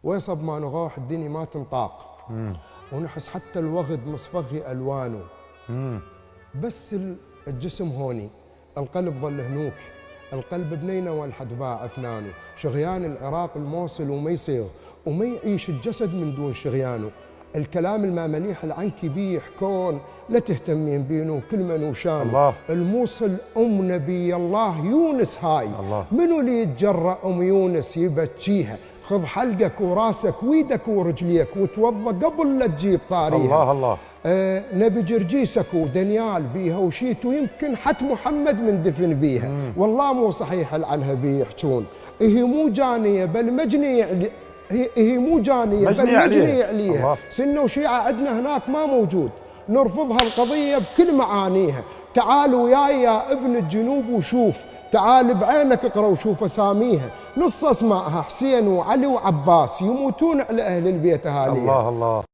ويصب ما نغوح الدنيا ما تنطاق. ونحس حتى الوغد مصفغي ألوانه. بس الجسم هوني، القلب ظل هنوك. القلب بنينه والحد باع أفنانه. شغيان العراق الموصل وما يصيغ وما يعيش الجسد من دون شغيانه. الكلام المامليح العنكي بيه يحكون لا تهتمين بينه كلمة نوشانه. الموصل نبي الله يونس هاي. منو اللي يتجرأ يونس يبكيها؟ خذ حلقك وراسك ويدك ورجليك وتوضى قبل لا تجيب طاريها. الله نبي جرجيسك ودنيال بيها وشيت ويمكن حتى محمد من دفن بيها. والله مو صحيح عنها بيحجون. هي مو جانية بل مجنية. هي مو جانية بل مجنية عليها. سنة وشيعة عندنا هناك ما موجود. نرفضها القضية بكل معانيها. تعال وياي يا ابن الجنوب وشوف. تعال بعينك اقرا وشوف اساميها. نص اسمائها حسين وعلي وعباس يموتون على اهل البيت اهاليها. الله